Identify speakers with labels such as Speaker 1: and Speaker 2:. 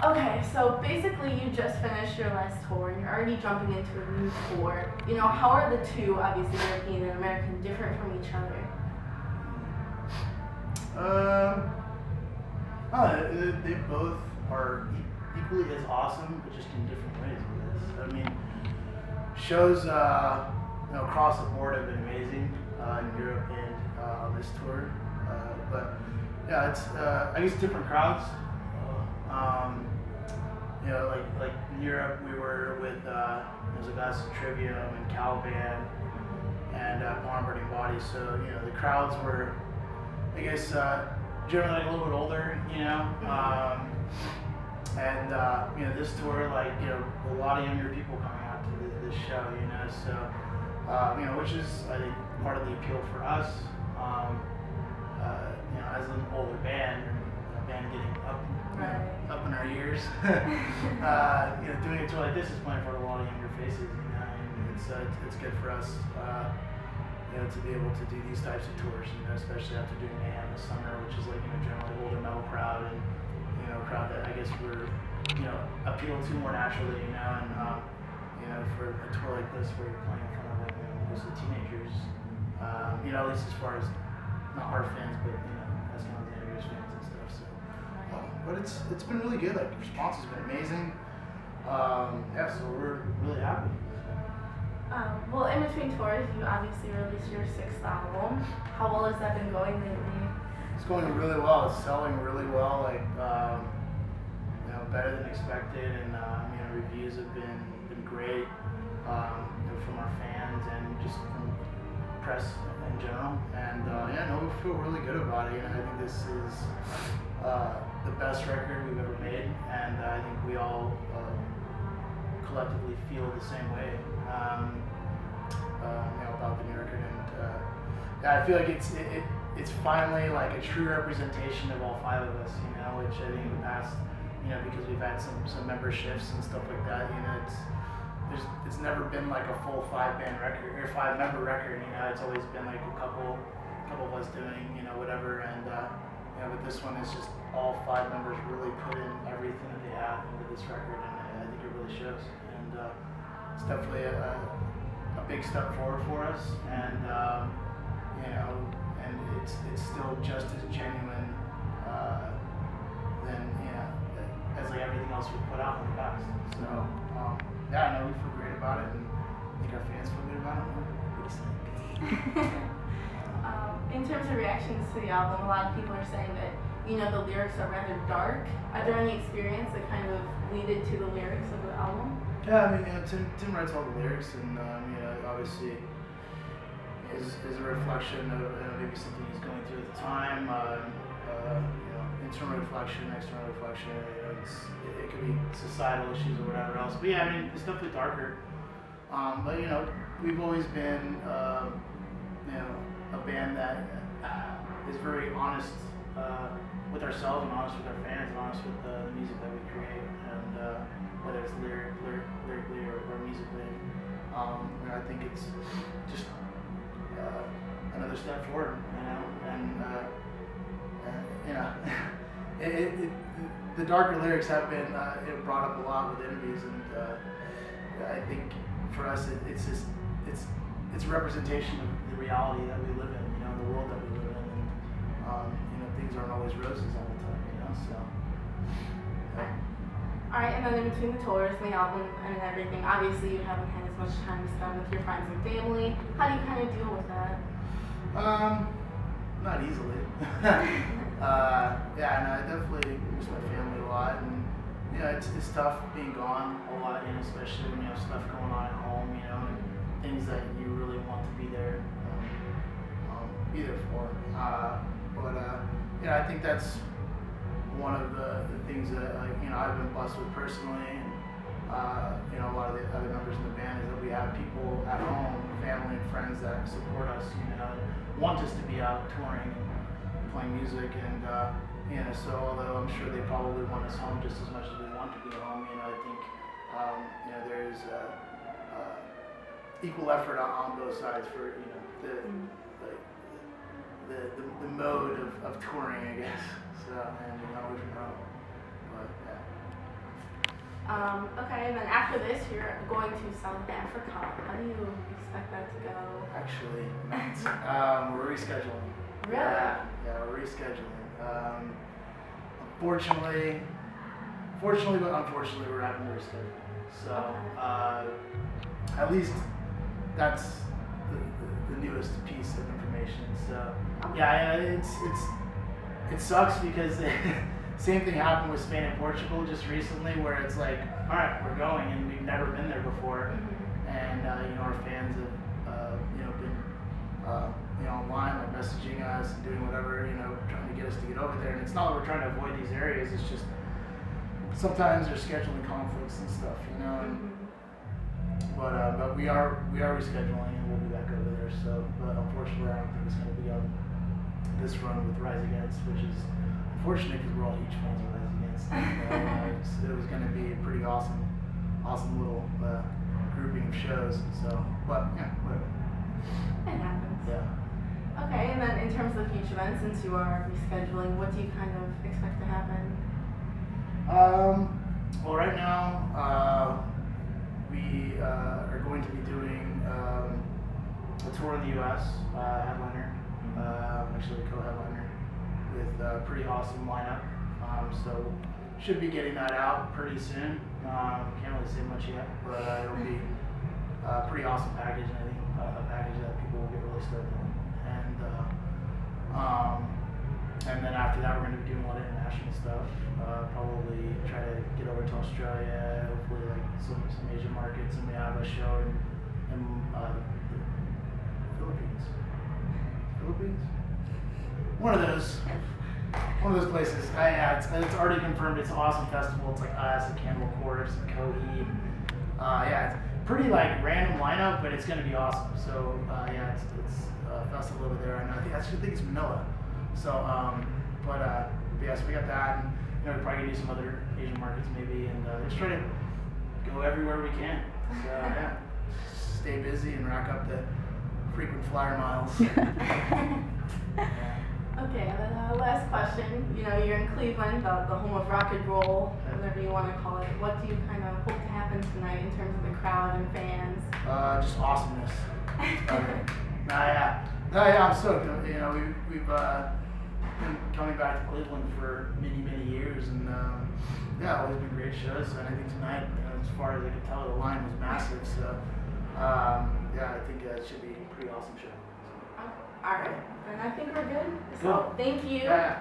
Speaker 1: Okay, so basically you just finished your last tour and you're already jumping into a new tour. How are the two, obviously European and American, different from each other?
Speaker 2: Um, they both are equally as awesome, but just in different ways. I guess. I mean, shows across the board have been amazing in Europe and on this tour. But yeah, it's I guess different crowds. Um, like in Europe, we were with there's a guys Trivium and Caliban and Barn Burning Body. So the crowds were, I guess, generally like a little bit older. And this tour, a lot of younger people coming out to this show. So which is I think part of the appeal for us. As an older band, a band getting up in our years, doing a tour like this is playing for a lot of younger faces, and it's good for us, to be able to do these types of tours, especially after doing Mayhem this summer, which is generally older metal crowd and crowd that I guess we're appeal to more naturally, and for a tour like this where you're playing in front of mostly teenagers, at least as far as not our fans, but as Alexandria's fans and stuff. So, but it's been really good. Like the response has been amazing. So we're really happy.
Speaker 1: Well, in between tours, you obviously released your 6th album. How well has that been going lately?
Speaker 2: It's going really well. It's selling really well. Better than expected, and reviews have been great from our fans and just from press in general. And we feel really good about it. I think this is the best record we've ever made, and I think we all collectively feel the same way about the new record. And I feel like it's finally like a true representation of all 5 of us. Which I think in the past, because we've had some memberships and stuff like that, it's never been like a full 5-band record or 5-member record. It's always been like a couple of us doing whatever, and but this one is just all 5 members really put in everything that they have into this record, and I think it really shows. And it's definitely a big step forward for us, and and it's still just as genuine than as like everything else we've put out in the past. So I know we feel great about it, and I think our fans feel good about it. What do you think?
Speaker 1: In terms of reactions to the album, a lot of people are saying that the lyrics are rather dark. Are there any experience that kind of leaded to the lyrics of the album?
Speaker 2: Yeah, I mean, Tim writes all the lyrics, and obviously is a reflection of maybe something he's going through at the time. Internal reflection, external reflection. It could be societal issues or whatever else. But yeah, I mean, it's definitely darker. But we've always been a band that is very honest with ourselves and honest with our fans and honest with the music that we create, and whether it's lyrically or musically. I think it's just another step forward, the darker lyrics have been brought up a lot with interviews, and I think for us it's a representation of the reality that we live in, the world that we live in, and things aren't always roses all the time, so. Yeah.
Speaker 1: Alright, and then in between the tours and the album and everything, obviously you haven't had as much time to spend with your friends and family. How do you kind of deal with that?
Speaker 2: Not easily. I definitely miss my family a lot, and it's tough being gone a lot, especially when you have stuff going on at home, and things that you really want to be there for. I think that's one of the things that I've been blessed with personally, and a lot of the other members in the band, is that we have people at home, family and friends that support us, want us to be out touring and playing music, and so although I'm sure they probably want us home just as much as we want to be home, I think there's equal effort on both sides for the mode of touring, I guess. So, and away from home. But yeah.
Speaker 1: Okay, and then after this, you're going to South Africa. How do you expect that to go?
Speaker 2: Actually, we're rescheduling.
Speaker 1: Really?
Speaker 2: Yeah, we're rescheduling. Unfortunately, fortunately, but unfortunately, we're having to reschedule. So, at least that's the newest piece of information. So, yeah, it sucks because same thing happened with Spain and Portugal just recently, where it's like, all right, we're going, and we've never been there before, and our fans have been online, like messaging us and doing whatever, trying to get us to get over there. And it's not that we're trying to avoid these areas; it's just sometimes there's scheduling conflicts and stuff, But we are rescheduling, and we'll be back over there. So, but unfortunately, I don't think it's going to be on this run with Rise Against, which is unfortunate because we're all huge fans of Rise Against. It was going to be a pretty awesome little grouping of shows. So, but yeah, whatever.
Speaker 1: It happens.
Speaker 2: Yeah.
Speaker 1: Okay, and then in terms of the future events, since you are rescheduling, what do you kind of expect to happen?
Speaker 2: Well, right now, we are going to be doing a tour in the U.S., headliner, actually a co-headliner, with a pretty awesome lineup. So should be getting that out pretty soon. Can't really say much yet, but it'll be a pretty awesome package, and I think a package that people will get really stoked on. And then after that, we're going to be doing a lot of international stuff. Probably try to get over to Australia, hopefully like some Asian markets, and we have a show in the Philippines. Philippines? One of those places. It's already confirmed. It's an awesome festival. It's like us, a Cannibal Corpse, and Coheed. It's pretty like random lineup, but it's going to be awesome. So it's a festival over there. I actually think it's Manila. So, so we got that, and we're probably gonna do some other Asian markets maybe, and just try to go everywhere we can. So stay busy and rack up the frequent flyer miles.
Speaker 1: Okay, and then last question. You're in Cleveland, the home of rock and roll, whatever you want to call it. What do you kind of hope to happen tonight in terms of the crowd and fans?
Speaker 2: Just awesomeness. I'm stoked. We've been coming back to Cleveland for many years, and always been great shows. And I think tonight, as far as I can tell, the line was massive. So I think it should be a pretty awesome show.
Speaker 1: All right, then I think we're good.
Speaker 2: Cool.
Speaker 1: So thank you.
Speaker 2: Yeah.